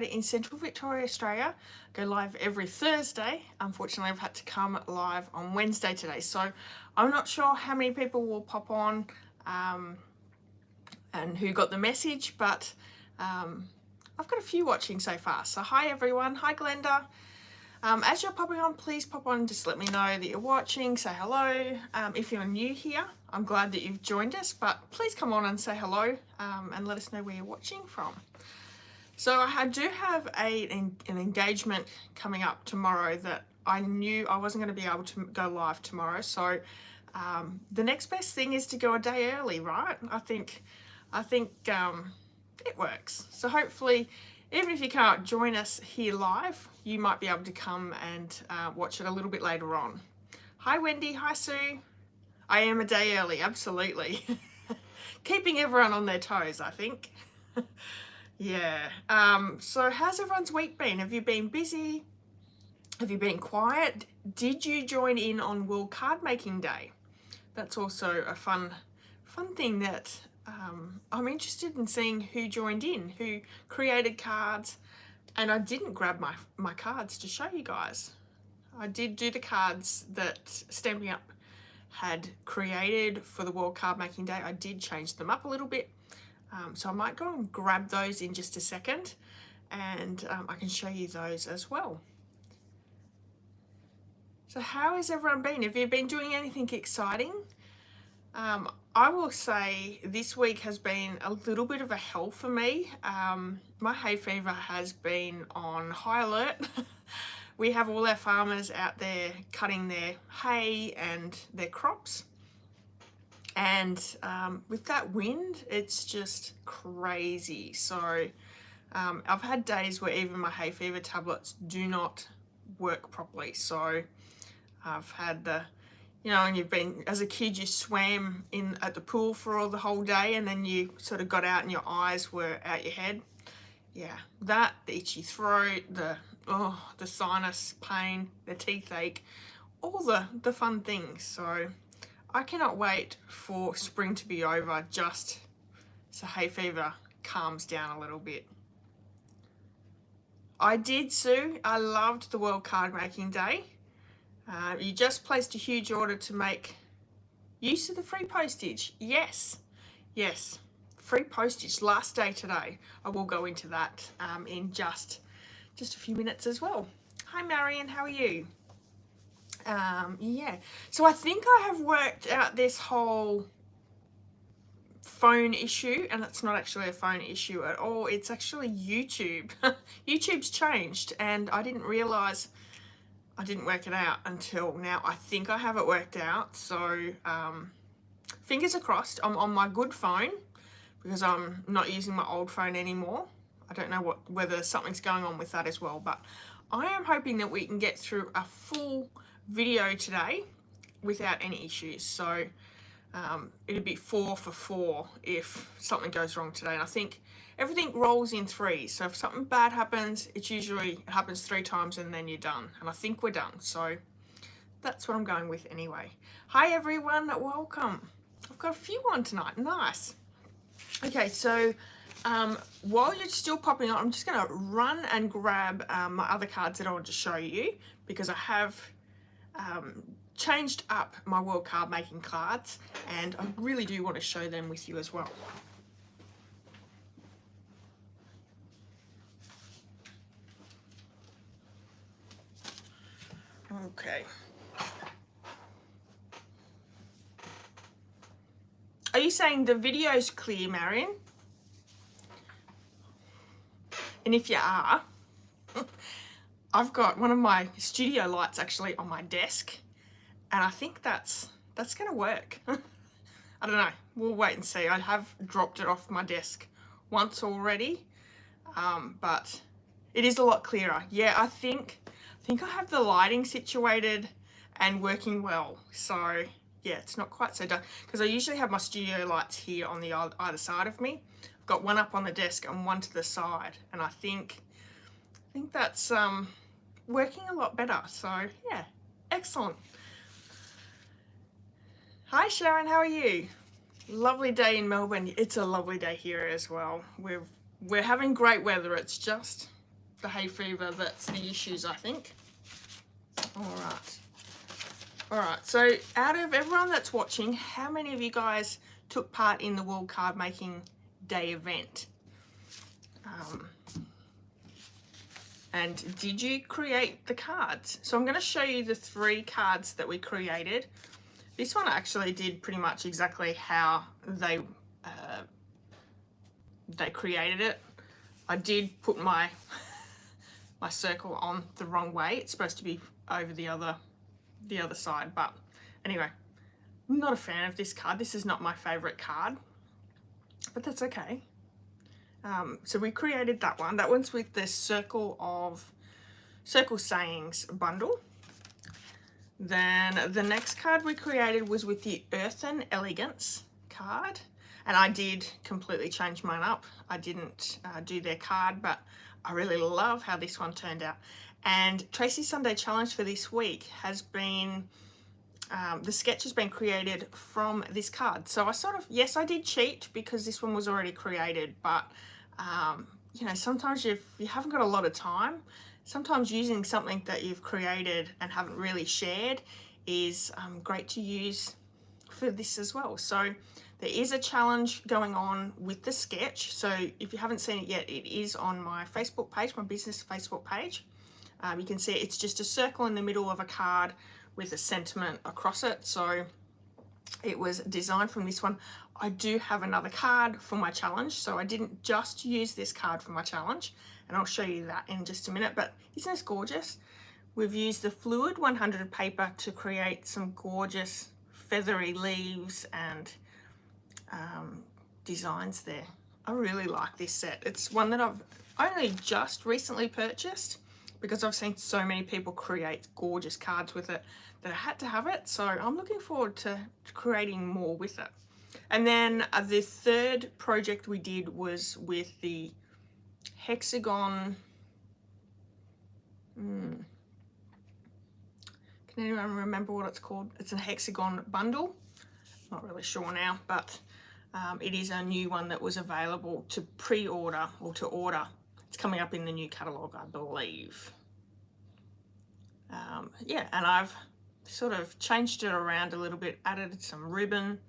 in Central Victoria, Australia. Go live every Thursday. Unfortunately, I've had to come live on Wednesday today, so I'm not sure how many people will pop on and who got the message, but I've got a few watching so far. So hi everyone, hi Glenda. As you're popping on, please pop on, just let me know that you're watching, say hello. If you're new here, I'm glad that you've joined us, but please come on and say hello and let us know where you're watching from. So I do have an engagement coming up tomorrow that I knew I wasn't going to be able to go live tomorrow. So the next best thing is to go a day early, right? I think it works. So hopefully, even if you can't join us here live, you might be able to come and watch it a little bit later on. Hi Wendy, hi Sue. I am a day early, absolutely. Keeping everyone on their toes, I think. Yeah. So how's everyone's week been? Have you been busy? Have you been quiet? Did you join in on World Card Making Day? That's also a fun thing that I'm interested in seeing who joined in, who created cards, and I didn't grab my cards to show you guys. I did do the cards that Stamping Up had created for the World Card Making Day. I did change them up a little bit. So I might go and grab those in just a second, and I can show you those as well. So how has everyone been? Have you been doing anything exciting? I will say this week has been a little bit of a hell for me. My hay fever has been on high alert. We have all our farmers out there cutting their hay and their crops. And with that wind, it's just crazy. So I've had days where even my hay fever tablets do not work properly. So I've had the, and you've been, as a kid, you swam in at the pool for all the whole day, and then you sort of got out and your eyes were out your head. Yeah, that, the itchy throat, the sinus pain, the teeth ache, all the fun things. So I cannot wait for spring to be over, just so hay fever calms down a little bit. I did, Sue. I loved the World Card Making Day. You just placed a huge order to make use of the free postage. Yes, free postage, last day today. I will go into that in just a few minutes as well. Hi Marion, how are you? Yeah, so I think I have worked out this whole phone issue, and it's not actually a phone issue at all. It's actually YouTube. YouTube's changed, and I didn't realize, I didn't work it out until now. I think I have it worked out, so fingers are crossed. I'm on my good phone because I'm not using my old phone anymore. I don't know whether something's going on with that as well, but I am hoping that we can get through a full video today without any issues. So it'd be 4 for 4 if something goes wrong today. And I think everything rolls in 3. So if something bad happens, it happens 3 times and then you're done. And I think we're done. So that's what I'm going with anyway. Hi everyone, welcome. I've got a few on tonight, nice. Okay, so while you're still popping on, I'm just going to run and grab my other cards that I want to show you, because I have changed up my World Card Making cards, and I really do want to show them with you as well. Okay. Are you saying the video's clear, Marion? And if you are, I've got one of my studio lights actually on my desk, and I think that's going to work. I don't know. We'll wait and see. I have dropped it off my desk once already, but it is a lot clearer. Yeah, I think I have the lighting situated and working well. So yeah, it's not quite so dark, because I usually have my studio lights here on the either side of me. I've got one up on the desk and one to the side, and I think that's working a lot better. So yeah, excellent. Hi Sharon, how are you? Lovely day in Melbourne. It's a lovely day here as well. We're having great weather. It's just the hay fever that's the issues, I think. All right, so out of everyone that's watching, how many of you guys took part in the World Card Making Day event? And did you create the cards? So I'm going to show you the 3 cards that we created. This one I actually did pretty much exactly how they created it. I did put my my circle on the wrong way. It's supposed to be over the other side, but anyway, I'm not a fan of this card. This is not my favorite card, but that's okay. So we created that one. That one's with the Circle Sayings bundle. Then the next card we created was with the Earthen Elegance card. And I did completely change mine up. I didn't do their card, but I really love how this one turned out. And Tracy's Sunday Challenge for this week has been, the sketch has been created from this card. So I sort of, yes, I did cheat because this one was already created, but you know, sometimes if you haven't got a lot of time, sometimes using something that you've created and haven't really shared is great to use for this as well. So there is a challenge going on with the sketch. So if you haven't seen it yet, it is on my Facebook page, my business Facebook page. You can see it's just a circle in the middle of a card with a sentiment across it. So it was designed from this one. I do have another card for my challenge, so I didn't just use this card for my challenge, and I'll show you that in just a minute. But isn't this gorgeous? We've used the Fluid 100 paper to create some gorgeous feathery leaves and designs there. I really like this set. It's one that I've only just recently purchased because I've seen so many people create gorgeous cards with it that I had to have it. So I'm looking forward to creating more with it. And then the third project we did was with the hexagon. Can anyone remember what it's called? It's a hexagon bundle. Not really sure now, but it is a new one that was available to pre-order or to order. It's coming up in the new catalogue, I believe. Yeah, and I've sort of changed it around a little bit, added some ribbon.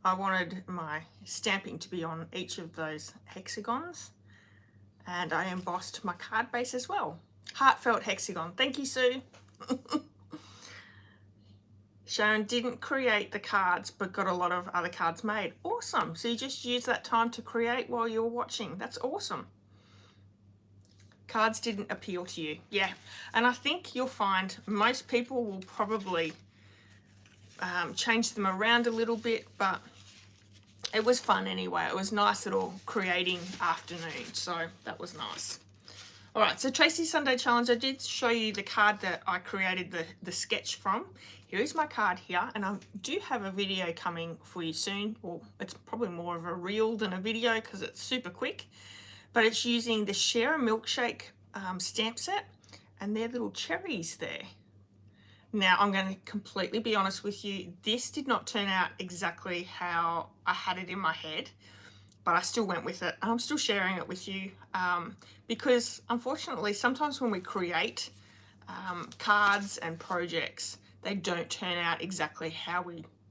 I wanted my stamping to be on each of those hexagons, and I embossed my card base as well. Heartfelt hexagon. Thank you, Sue. Sharon didn't create the cards but got a lot of other cards made. Awesome. So you just use that time to create while you're watching. That's awesome. Cards didn't appeal to you. Yeah, and I think you'll find most people will probably change them around a little bit, but it was fun anyway. It was nice little creating afternoon, so that was nice. All right, so Tracy's Sunday Challenge, I did show you the card that I created the sketch from. Here is my card here, and I do have a video coming for you soon. Well, it's probably more of a reel than a video because it's super quick, but it's using the Share a Milkshake stamp set, and they're little cherries there. Now, I'm going to completely be honest with you. This did not turn out exactly how I had it in my head, but I still went with it. I'm still sharing it with you because unfortunately, sometimes when we create cards and projects, they don't turn out exactly how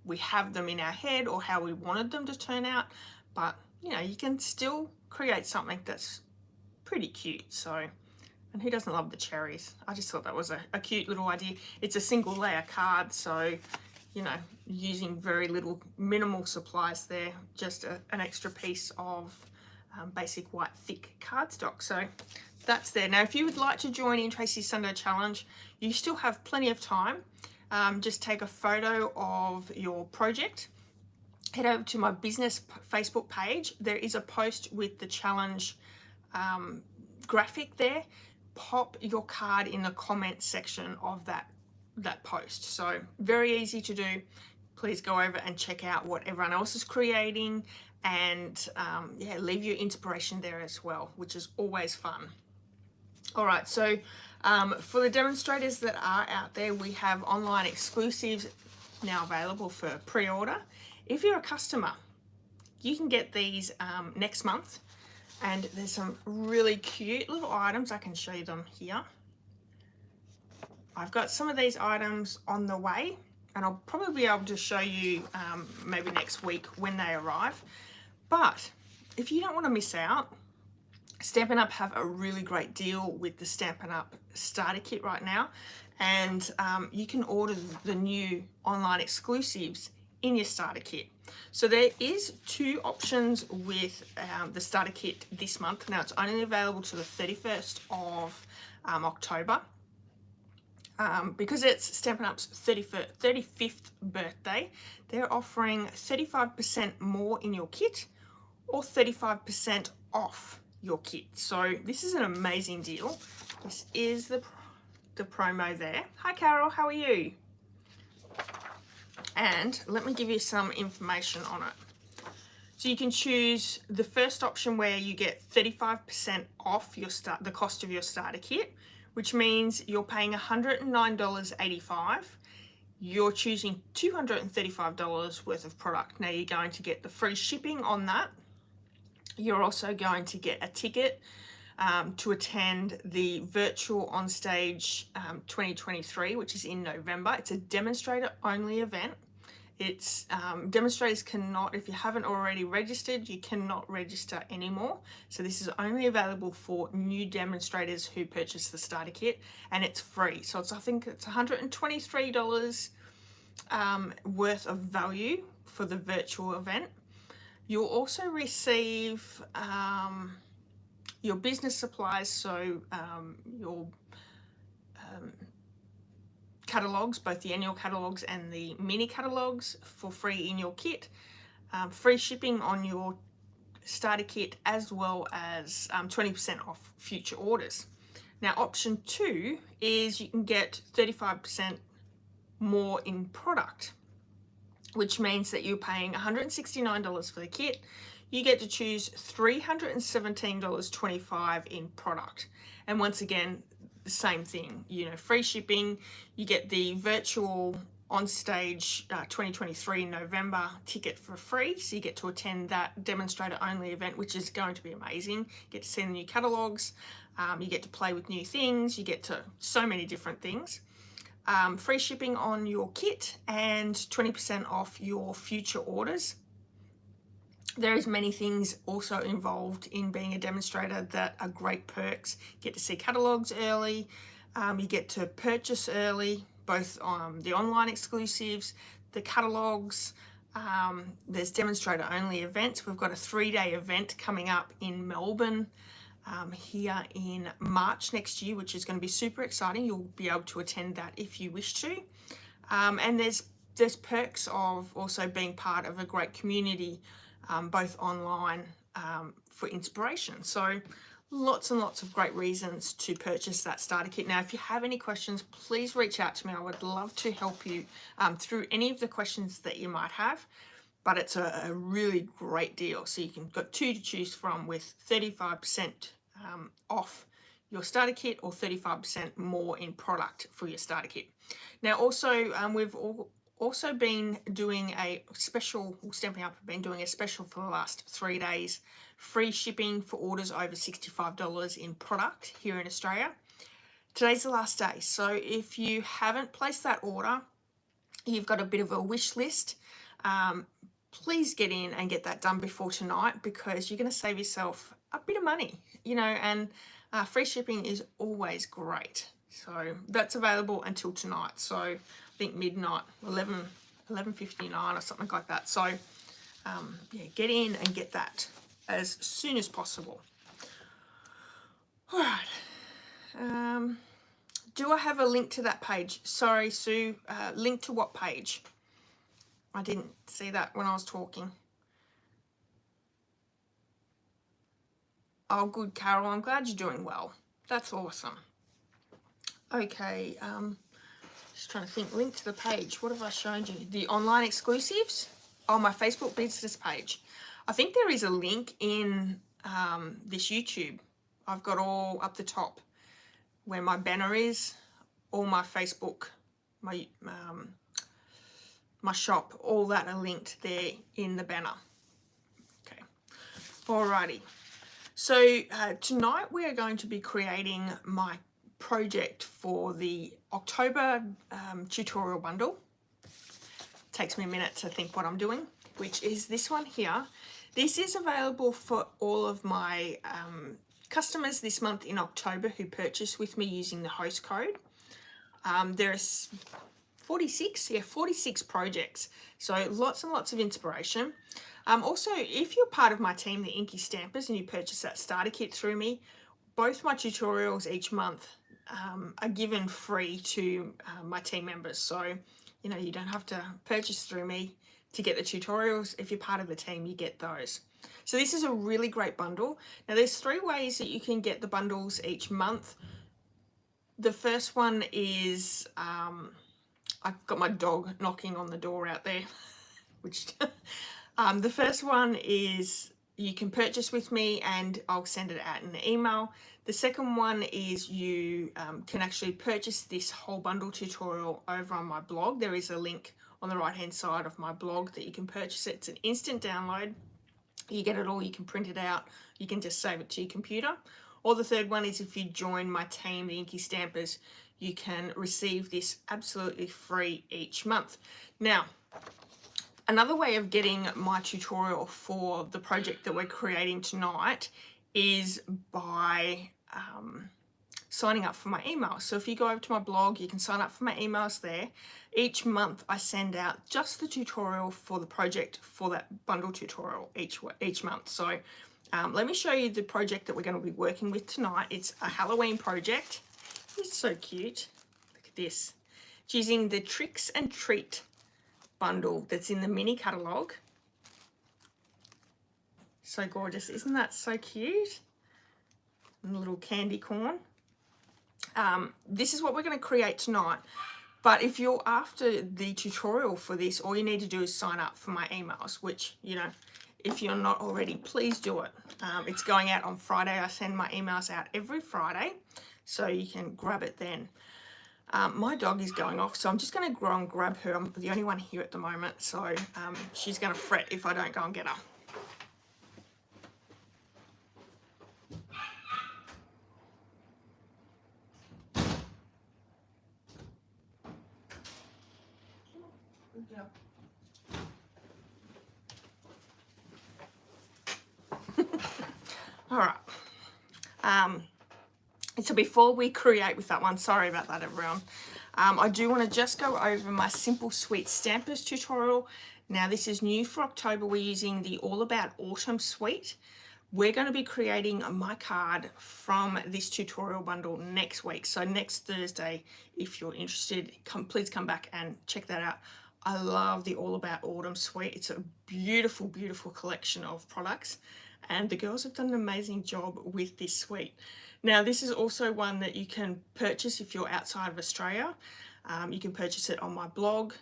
we have them in our head or how we wanted them to turn out. But, you know, you can still create something that's pretty cute. So, and who doesn't love the cherries? I just thought that was a cute little idea. It's a single layer card, so, you know, using very little, minimal supplies there, just an extra piece of basic white thick cardstock. So that's there. Now, if you would like to join in Tracy's Sunday Challenge, you still have plenty of time. Just take a photo of your project. Head over to my business Facebook page. There is a post with the challenge graphic there. Pop your card in the comment section of that post. So very easy to do. Please go over and check out what everyone else is creating, and yeah, leave your inspiration there as well, which is always fun. All right, so for the demonstrators that are out there, we have online exclusives now available for pre-order. If you're a customer, you can get these next month, And there's some really cute little items. I can show you them here. I've got some of these items on the way, and I'll probably be able to show you maybe next week when they arrive. But if you don't want to miss out, Stampin' Up have a really great deal with the Stampin' Up starter kit right now, and you can order the new online exclusives in your starter kit. So there is 2 options with the starter kit this month. Now it's only available to the 31st of October. Because it's Stampin' Up's 35th birthday, they're offering 35% more in your kit or 35% off your kit. So this is an amazing deal. This is the promo there. Hi Carol, how are you? And let me give you some information on it. So you can choose the first option where you get 35% off the cost of your starter kit, which means you're paying $109.85. You're choosing $235 worth of product. Now you're going to get the free shipping on that. You're also going to get a ticket to attend the virtual onstage 2023, which is in November. It's a demonstrator only event. It's demonstrators cannot, if you haven't already registered, you cannot register anymore. So this is only available for new demonstrators who purchase the starter kit, and it's free. So I think it's $123 worth of value for the virtual event. You'll also receive your business supplies, so your catalogs, both the annual catalogs and the mini catalogs, for free in your kit. Free shipping on your starter kit, as well as 20% off future orders. Now option 2 is you can get 35% more in product, which means that you're paying $169 for the kit. You get to choose $317.25 in product. And once again, the same thing, you know, free shipping. You get the virtual onstage 2023 in November ticket for free, so you get to attend that demonstrator only event, which is going to be amazing. You get to see the new catalogs, you get to play with new things, you get to so many different things. Free shipping on your kit and 20% off your future orders. There is many things also involved in being a demonstrator that are great perks. You get to see catalogs early, you get to purchase early, both on the online exclusives, the catalogs. There's demonstrator only events. We've got a 3-day event coming up in Melbourne here in March next year, which is going to be super exciting. You'll be able to attend that if you wish to. And there's perks of also being part of a great community, both online for inspiration. So lots and lots of great reasons to purchase that starter kit. Now, if you have any questions, please reach out to me. I would love to help you through any of the questions that you might have. But it's a really great deal. So you can got 2 to choose from, with 35% off your starter kit or 35% more in product for your starter kit. Now also we've also been doing a special, Stampin' Up have been doing a special for the last 3 days, free shipping for orders over $65 in product here in Australia. Today's the last day, so if you haven't placed that order, you've got a bit of a wish list, please get in and get that done before tonight, because you're going to save yourself a bit of money, you know, and free shipping is always great. So that's available until tonight, so I think midnight, 11:59 or something like that. So yeah, get in and get that as soon as possible. All right. Do I have a link to that page? Sorry, Sue. Link to what page? I didn't see that when I was talking. Oh, good, Carol. I'm glad you're doing well. That's awesome. Okay. Just trying to think. Link to the page. What have I shown you? The online exclusives? Oh, my Facebook business page. I think there is a link in this YouTube. I've got all up the top where my banner is, all my Facebook, my shop, all that are linked there in the banner. Okay. Alrighty. So tonight we are going to be creating my project for the October tutorial bundle. Takes me a minute to think what I'm doing, which is this one here. This is available for all of my customers this month in October who purchase with me using the host code. There's 46 projects, so lots and lots of inspiration. Also, if you're part of my team, the INKY Stampers, and you purchase that starter kit through me, both my tutorials each month are given free to my team members. So, you know, you don't have to purchase through me to get the tutorials. If you're part of the team, you get those. So this is a really great bundle. Now there's 3 ways that you can get the bundles each month. The first one is, I've got my dog knocking on the door out there, which the first one is you can purchase with me and I'll send it out in an email. The second one is you can actually purchase this whole bundle tutorial over on my blog. There is a link on the right hand side of my blog that you can purchase it. It's an instant download. You get it all, you can print it out, you can just save it to your computer. Or the third one is if you join my team, the INKY Stampers, you can receive this absolutely free each month. Now, another way of getting my tutorial for the project that we're creating tonight is by signing up for my emails. So if you go over to my blog, you can sign up for my emails there. Each month I send out just the tutorial for the project for that bundle tutorial each month. So let me show you the project that we're going to be working with tonight. It's a Halloween project. It's so cute. Look at this. It's using the Tricks and Treat bundle that's in the mini catalogue. So gorgeous. Isn't that so cute? And a little candy corn. This is what we're going to create tonight. But if you're after the tutorial for this, all you need to do is sign up for my emails, which, you know, if you're not already, please do it. It's going out on Friday. I send my emails out every Friday, so you can grab it then. My dog is going off, so I'm just going to go and grab her. I'm the only one here at the moment, so she's going to fret if I don't go and get her. All right. So before we create with that one, sorry about that, everyone. I do want to just go over my Simple Sweet Stampers tutorial. Now this is new for October. We're using the All About Autumn suite. We're going to be creating my card from this tutorial bundle next week. So next Thursday, if you're interested, please come back and check that out. I love the All About Autumn suite. It's a beautiful, beautiful collection of products. And the girls have done an amazing job with this suite. Now, this is also one that you can purchase if you're outside of Australia. You can purchase it on my blog.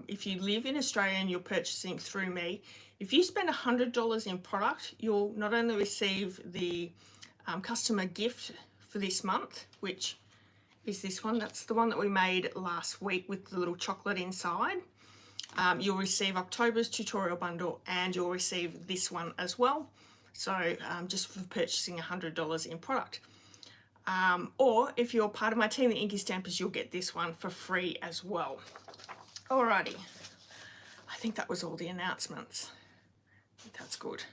If you live in Australia and you're purchasing through me, if you spend $100 in product, you'll not only receive the customer gift for this month, which is this one. That's the one that we made last week with the little chocolate inside. You'll receive October's tutorial bundle and you'll receive this one as well. So just for purchasing $100 in product. Or if you're part of my team, the INKY Stampers, you'll get this one for free as well. Alrighty, I think that was all the announcements. That's good.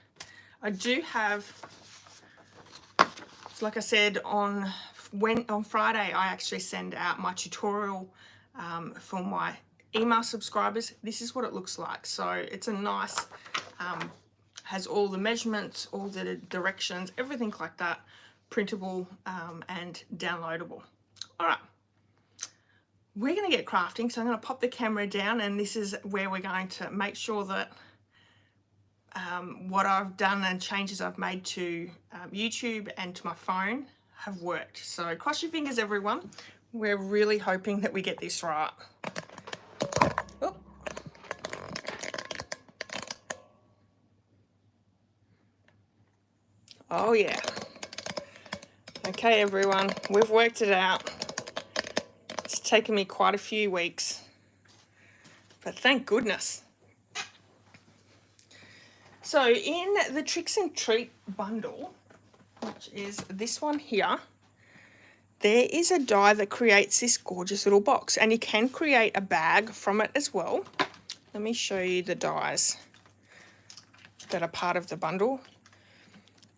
I do have, like I said, on Friday, I actually send out my tutorial for my email subscribers. This is what it looks like. So it's a nice, has all the measurements, all the directions, everything like that, printable and downloadable. All right, we're going to get crafting. So I'm going to pop the camera down, and this is where we're going to make sure that what I've done and changes I've made to YouTube and to my phone have worked. So cross your fingers, everyone. We're really hoping that we get this right. Oh. Oh yeah. Okay, everyone, we've worked it out. It's taken me quite a few weeks, but thank goodness. So in the Tricks and Treat bundle, which is this one here. There is a die that creates this gorgeous little box, and you can create a bag from it as well. Let me show you the dies that are part of the bundle.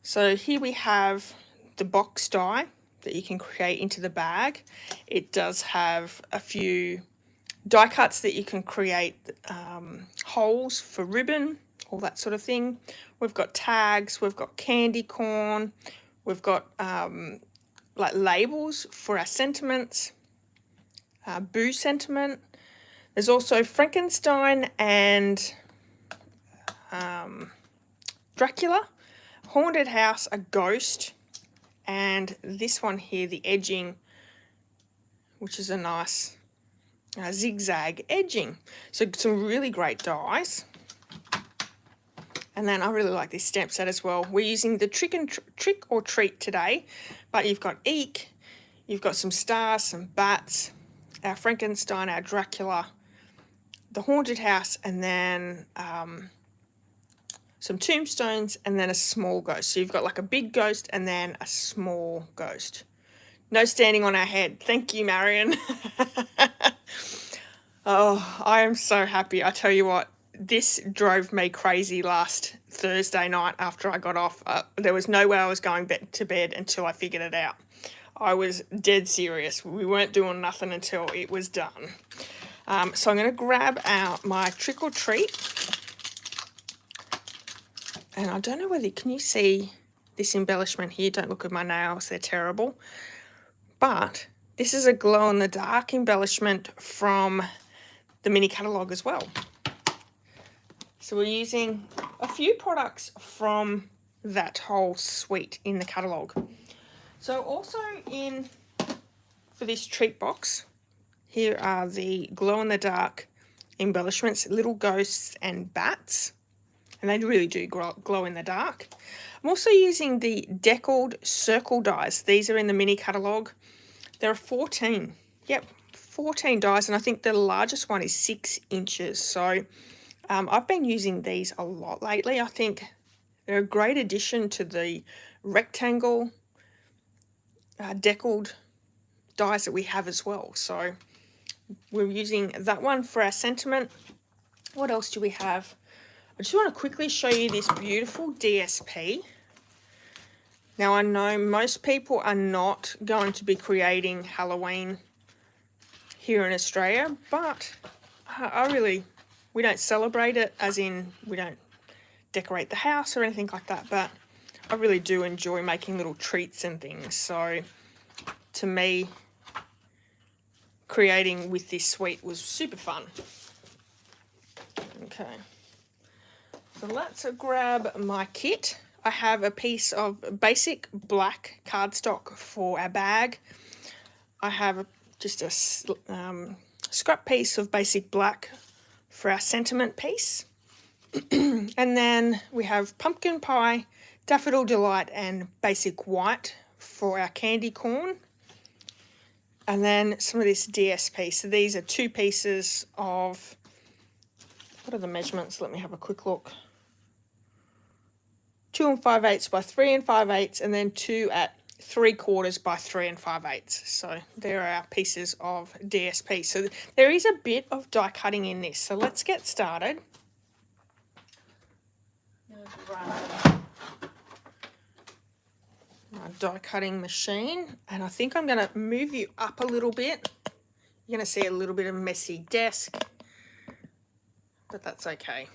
So here we have the box die that you can create into the bag. It does have a few die cuts that you can create holes for ribbon, all that sort of thing. We've got tags, we've got candy corn, we've got like labels for our sentiments, Boo sentiment. There's also Frankenstein and Dracula, haunted house, a ghost, and this one here, the edging, which is a nice zigzag edging. So some really great dies. And then I really like this stamp set as well. We're using the Trick or Treat today, but you've got INKY, you've got some stars, some bats, our Frankenstein, our Dracula, the haunted house, and then some tombstones, and then a small ghost. So you've got like a big ghost and then a small ghost. No standing on our head. Thank you, Marion. Oh, I am so happy. I tell you what, this drove me crazy last Thursday night after I got off. There was no way I was going to bed until I figured it out. I was dead serious. We weren't doing nothing until it was done. So I'm going to grab out my Trick or Treat. And I don't know whether, can you see this embellishment here? Don't look at my nails, they're terrible. But this is a glow-in-the-dark embellishment from the mini catalogue as well. So we're using a few products from that whole suite in the catalogue. So also for this treat box, here are the glow-in-the-dark embellishments, little ghosts and bats. And they really do glow in the dark. I'm also using the deckled circle dies. These are in the mini catalogue. There are 14. Yep, 14 dies, and I think the largest one is 6 inches. So I've been using these a lot lately. I think they're a great addition to the rectangle deckled dies that we have as well. So we're using that one for our sentiment. What else do we have? I just want to quickly show you this beautiful DSP. Now I know most people are not going to be creating Halloween here in Australia, but we don't celebrate it, as in we don't decorate the house or anything like that, but I really do enjoy making little treats and things. So to me, creating with this suite was super fun. Okay. So let's grab my kit. I have a piece of basic black cardstock for our bag. I have just a scrap piece of basic black for our sentiment piece. And then we have pumpkin pie, daffodil delight, and basic white for our candy corn. And then some of this DSP. So these are 2 pieces of, what are the measurements? Let me have a quick look. 2 5/8 by 3 5/8, and then 2 at 3/4 by 3 5/8. So there are our pieces of DSP. So there is a bit of die cutting in this. So let's get started. My die cutting machine, and I think I'm going to move you up a little bit. You're going to see a little bit of a messy desk, but that's okay.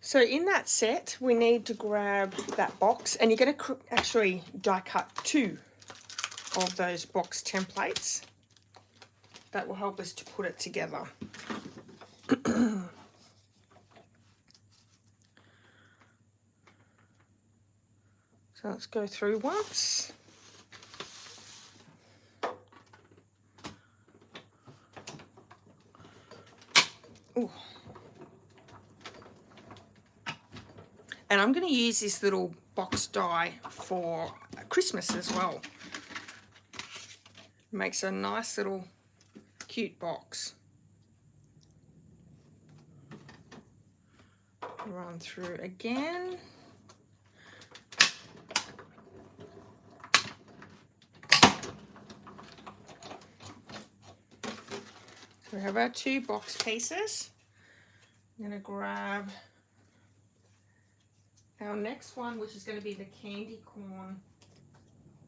So in that set, we need to grab that box, and you're going to actually die cut 2 of those box templates. That will help us to put it together. So let's go through once. Ooh. And I'm going to use this little box die for Christmas as well. It makes a nice little cute box. run through again. So we have our 2 box pieces. I'm going to grab our next one, which is going to be the candy corn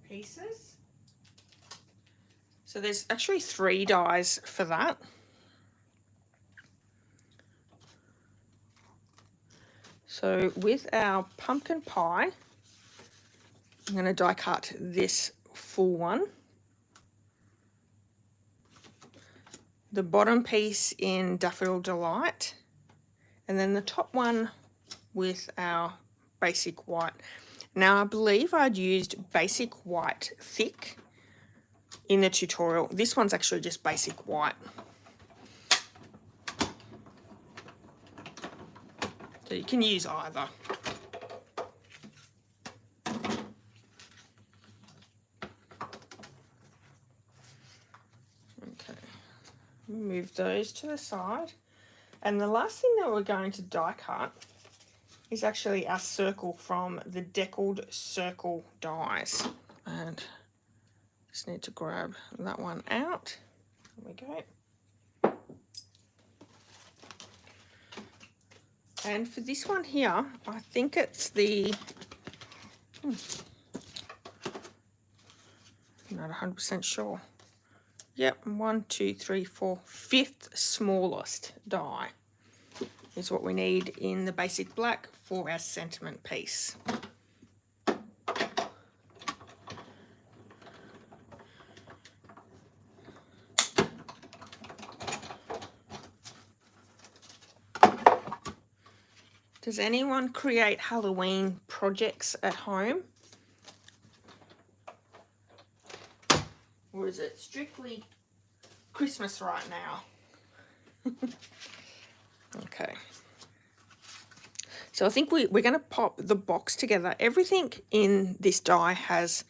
pieces. So there's actually 3 dies for that. So with our pumpkin pie, I'm going to die cut this full one. The bottom piece in Daffodil Delight, and then the top one with our basic white. Now I believe I'd used basic white thick in the tutorial. This one's actually just basic white. So you can use either. Okay, move those to the side. And the last thing that we're going to die cut is actually our circle from the Deckled Circle dies. And just need to grab that one out. There we go. And for this one here, I think it's the, not 100% sure. Yep, 1, 2, 3, 4, 5th smallest die is what we need in the basic black for our sentiment piece. Does anyone create Halloween projects at home? Or is it strictly Christmas right now? Okay. So I think we're going to pop the box together. Everything in this die has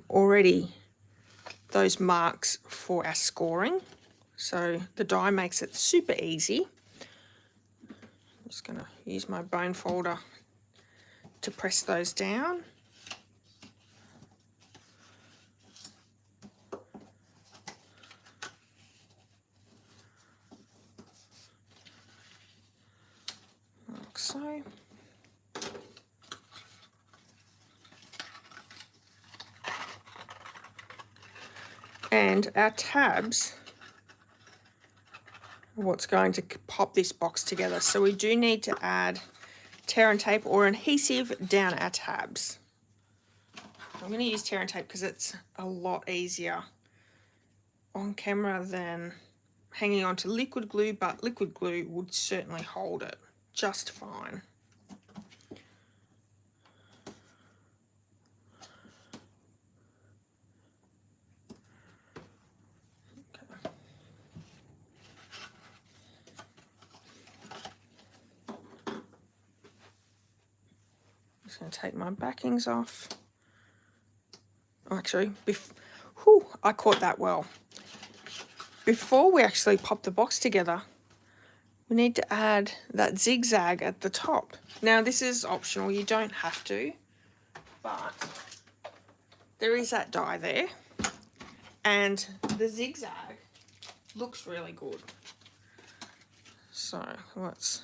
already those marks for our scoring. So the die makes it super easy. I'm just going to use my bone folder to press those down. Like so. And our tabs are what's going to pop this box together. So we do need to add tear and tape or adhesive down our tabs. I'm going to use tear and tape because it's a lot easier on camera than hanging on to liquid glue, but liquid glue would certainly hold it just fine. Just going to take my backings off. Oh, actually, I caught that well. Before we actually pop the box together, we need to add that zigzag at the top. Now, this is optional. You don't have to, but there is that die there. And the zigzag looks really good. So let's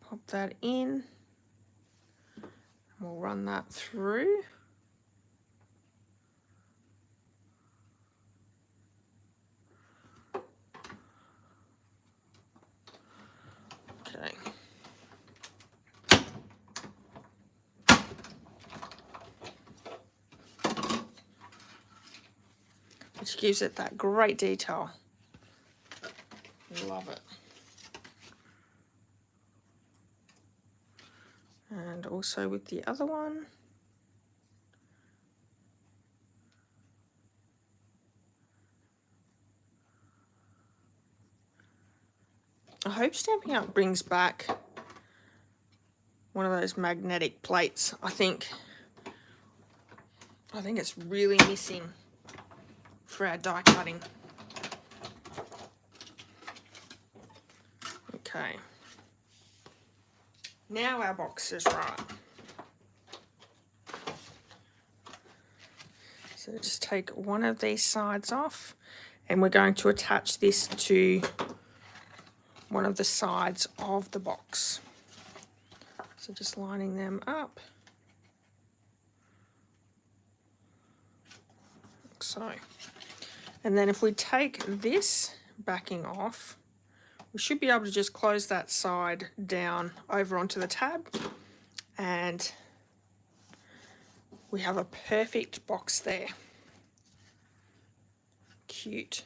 pop that in. We'll run that through. Okay. Which gives it that great detail. Love it. And also with the other one. I hope Stampin' Up! Brings back one of those magnetic plates. I think it's really missing for our die cutting. Okay. Now our box is right. So just take one of these sides off, and we're going to attach this to one of the sides of the box. So just lining them up. Like so. And then if we take this backing off, we should be able to just close that side down over onto the tab, and we have a perfect box there. Cute.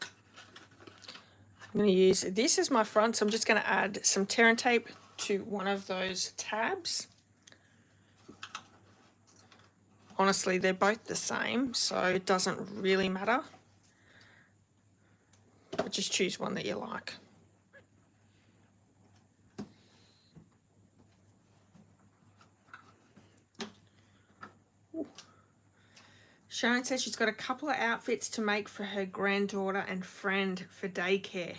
I'm going to use this as my front, so I'm just going to add some tear and tape to one of those tabs. Honestly, they're both the same, so it doesn't really matter. But just choose one that you like. Sharon says she's got a couple of outfits to make for her granddaughter and friend for daycare,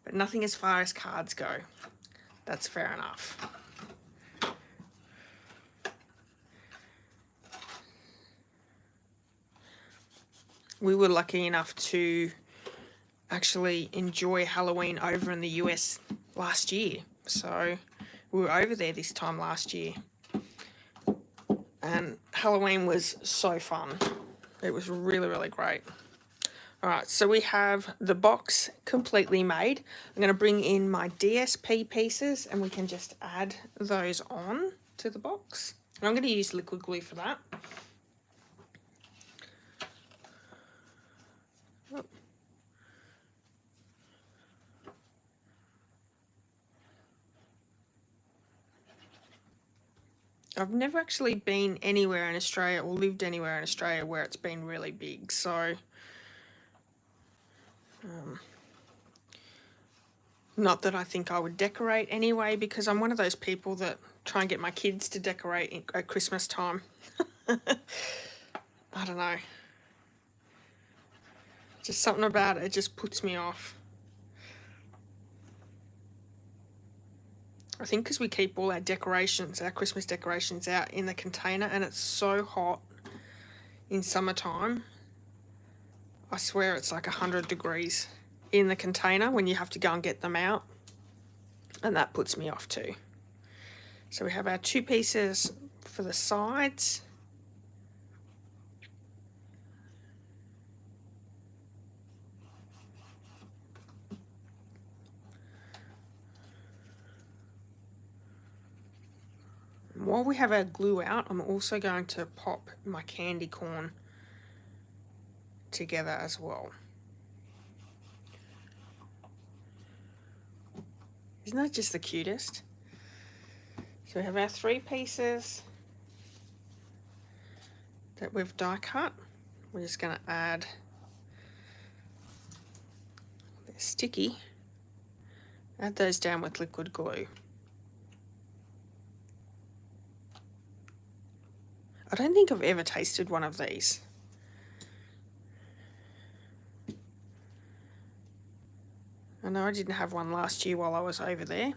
but nothing as far as cards go. That's fair enough. We were lucky enough to actually enjoy Halloween over in the US last year. So we were over there this time last year. And Halloween was so fun. It was really, really great. All right, so we have the box completely made. I'm going to bring in my DSP pieces, and we can just add those on to the box. And I'm going to use liquid glue for that. I've never actually been anywhere in Australia or lived anywhere in Australia where it's been really big, so not that I think I would decorate anyway, because I'm one of those people that try and get my kids to decorate at Christmas time. I don't know. Just something about it just puts me off. I think because we keep all our decorations, our Christmas decorations out in the container, and it's so hot in summertime. I swear it's like 100 degrees in the container when you have to go and get them out. And that puts me off too. So we have our two pieces for the sides. And while we have our glue out, I'm also going to pop my candy corn together as well. Isn't that just the cutest? So we have our three pieces that we've die cut. We're just going to add, they're sticky, add those down with liquid glue. I don't think I've ever tasted one of these. I know I didn't have one last year while I was over there.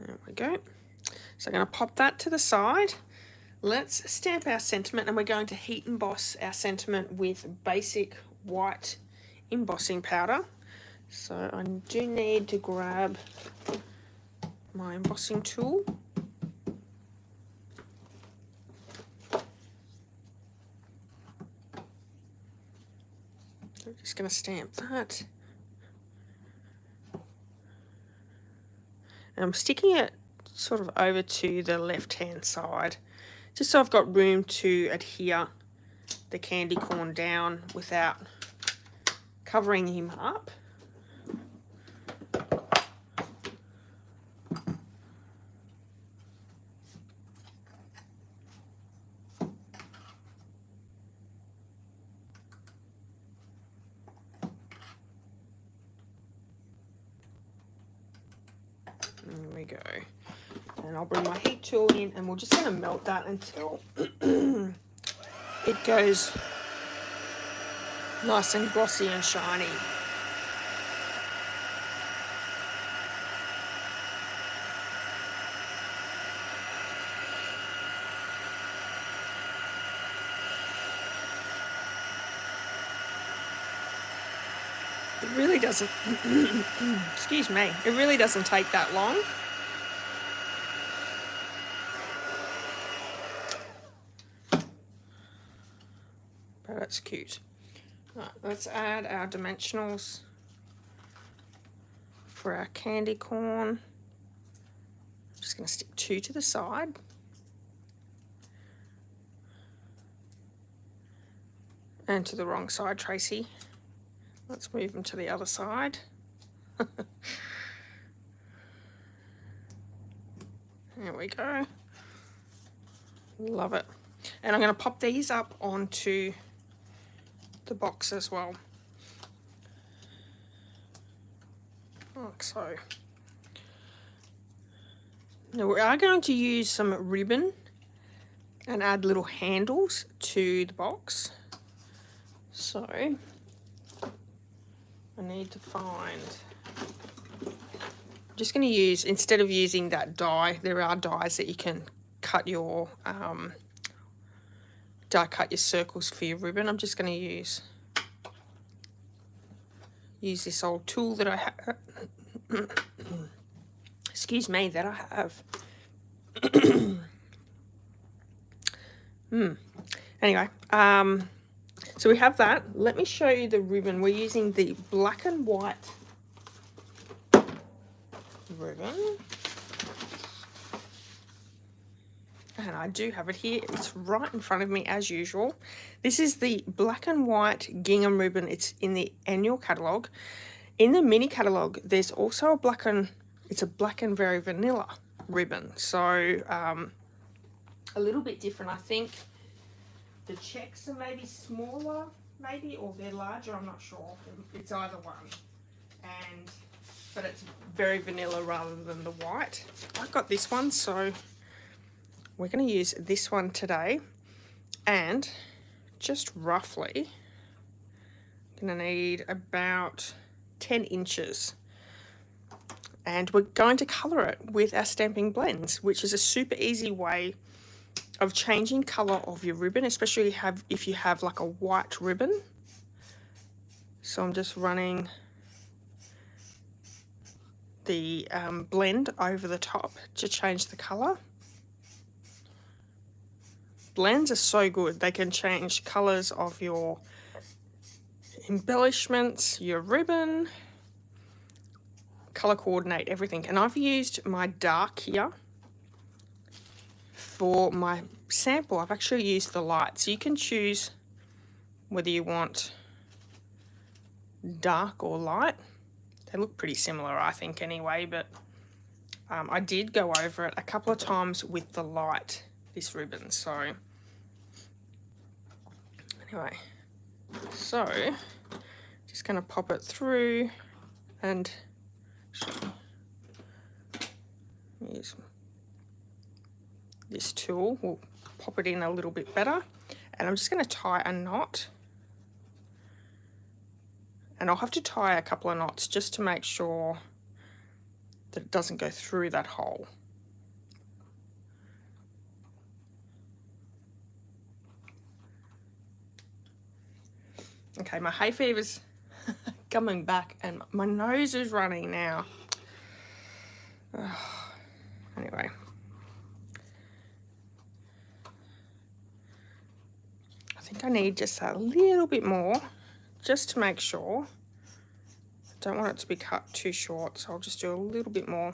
There we go. So I'm going to pop that to the side. Let's stamp our sentiment, and we're going to heat emboss our sentiment with basic white embossing powder. So I do need to grab my embossing tool. I'm just going to stamp that. And I'm sticking it sort of over to the left-hand side, just so I've got room to adhere the candy corn down without covering him up. There we go. And I'll bring my heat tool in, and we're just going to melt that until it goes nice and glossy and shiny. It really doesn't, excuse me, it really doesn't take that long. But that's cute. Right, let's add our dimensionals for our candy corn. I'm just going to stick 2 to the side. And to the wrong side, Tracy. Let's move them to the other side. There we go. Love it. And I'm going to pop these up onto the box as well. Like so. Now we are going to use some ribbon and add little handles to the box. So I need to find, I'm just going to use, instead of using that die, there are dies that you can cut your die cut your circles for your ribbon. I'm just going to use this old tool that I have. Excuse me, that I have. Anyway, so we have that. Let me show you the ribbon. We're using the black and white ribbon. And I do have it here. It's right in front of me as usual. This is the black and white gingham ribbon. It's in the annual catalogue. In the mini catalogue, there's also it's a black and very vanilla ribbon. So a little bit different, I think. The checks are maybe smaller, maybe, or they're larger, I'm not sure. It's either one. But it's very vanilla rather than the white. I've got this one, so we're going to use this one today. And just roughly, I'm going to need about 10 inches. And we're going to colour it with our stamping blends, which is a super easy way of changing colour of your ribbon, especially if you have like a white ribbon. So I'm just running the blend over the top to change the colour. Blends are so good. They can change colours of your embellishments, your ribbon, colour coordinate, everything. And I've used my dark here. For my sample, I've actually used the light. So you can choose whether you want dark or light. They look pretty similar, I think, anyway, but I did go over it a couple of times with the light, this ribbon. So anyway, so just going to pop it through and use this tool. We'll pop it in a little bit better, and I'm just going to tie a knot. And I'll have to tie a couple of knots just to make sure that it doesn't go through that hole. Okay, my hay fever's coming back and my nose is running now. Anyway. I think I need just a little bit more just to make sure. I don't want it to be cut too short, so I'll just do a little bit more.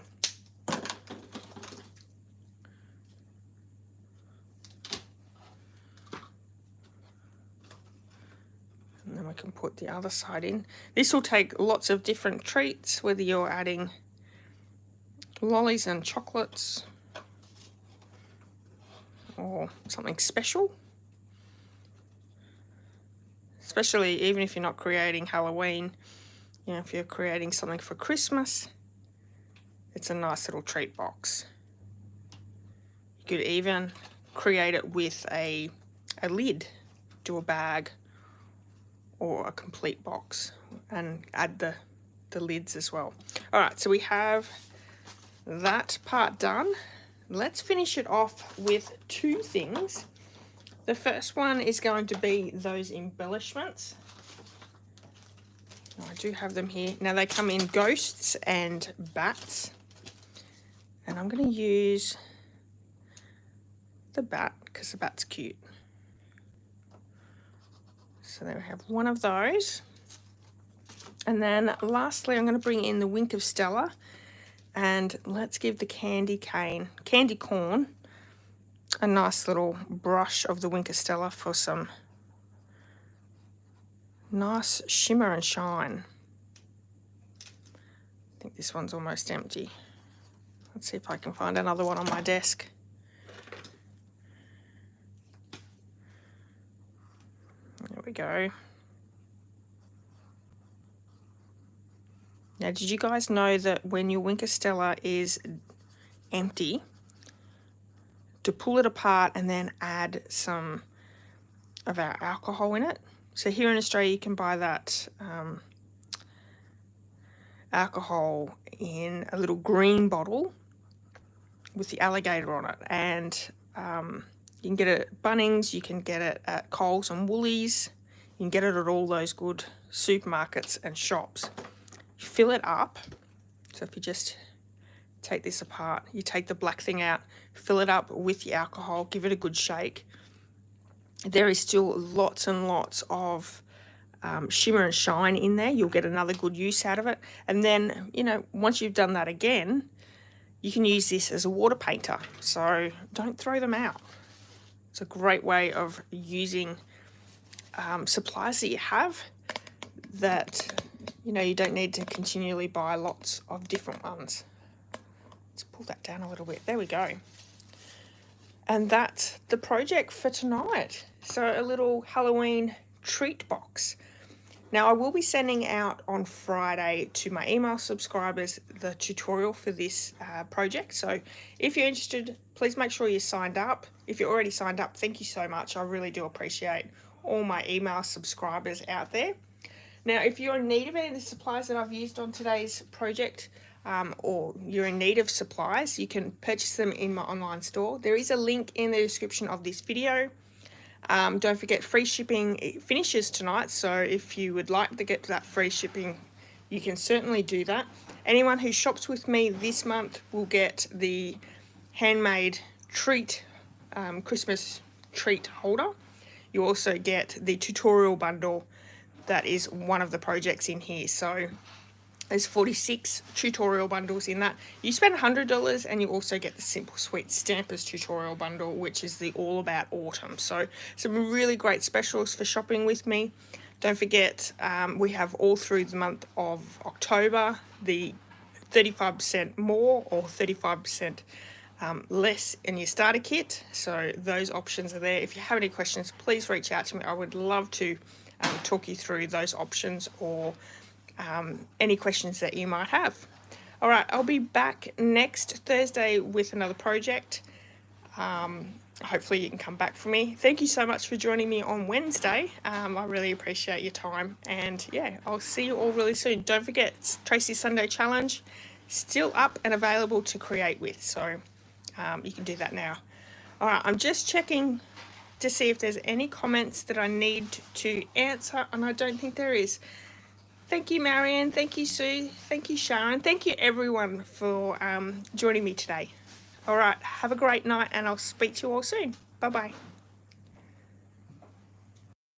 And then we can put the other side in. This will take lots of different treats, whether you're adding lollies and chocolates or something special. Especially even if you're not creating Halloween, you know, if you're creating something for Christmas, it's a nice little treat box. You could even create it with a lid, do a bag or a complete box, and add the lids as well. All right, so we have that part done. Let's finish it off with two things. The first one is going to be those embellishments. I do have them here. Now they come in ghosts and bats. And I'm going to use the bat because the bat's cute. So there we have one of those. And then lastly, I'm going to bring in the Wink of Stella. And let's give the candy corn, a nice little brush of the Wink of Stella for some nice shimmer and shine. I think this one's almost empty. Let's see if I can find another one on my desk. There we go. Now, did you guys know that when your Wink of Stella is empty, to pull it apart and then add some of our alcohol in it? So here in Australia, you can buy that alcohol in a little green bottle with the alligator on it. And you can get it at Bunnings, you can get it at Coles and Woolies, you can get it at all those good supermarkets and shops. You fill it up. So if you just take this apart, you take the black thing out, fill it up with the alcohol, give it a good shake. There is still lots and lots of shimmer and shine in there. You'll get another good use out of it. And then, you know, once you've done that again, you can use this as a water painter. So don't throw them out. It's a great way of using supplies that you have that, you know, you don't need to continually buy lots of different ones. Let's pull that down a little bit. There we go. And that's the project for tonight. So a little Halloween treat box. Now I will be sending out on Friday to my email subscribers the tutorial for this project. So if you're interested, please make sure you're signed up. If you're already signed up, thank you so much. I really do appreciate all my email subscribers out there. Now, if you're in need of any of the supplies that I've used on today's project, or you're in need of supplies, you can purchase them in my online store. There is a link in the description of this video. Don't forget, free shipping finishes tonight, so if you would like to get that free shipping, you can certainly do that. Anyone who shops with me this month will get the handmade treat, Christmas treat holder. You also get the tutorial bundle. That is one of the projects in here. So there's 46 tutorial bundles in that. You spend $100 and you also get the Simple Sweet Stampers tutorial bundle, which is the All About Autumn. So some really great specials for shopping with me. Don't forget, we have all through the month of October, the 35% more or 35% less in your starter kit. So those options are there. If you have any questions, please reach out to me. I would love to talk you through those options or any questions that you might have. All right, I'll be back next Thursday with another project. Hopefully you can come back for me. Thank you so much for joining me on Wednesday. I really appreciate your time, and yeah, I'll see you all really soon. Don't forget, it's Tracy's Sunday Challenge still up and available to create with, so you can do that now. All right, I'm just checking to see if there's any comments that I need to answer, and I don't think there is. Thank you, Marianne. Thank you, Sue. Thank you, Sharon. Thank you, everyone, for joining me today. All right, have a great night, and I'll speak to you all soon. Bye-bye.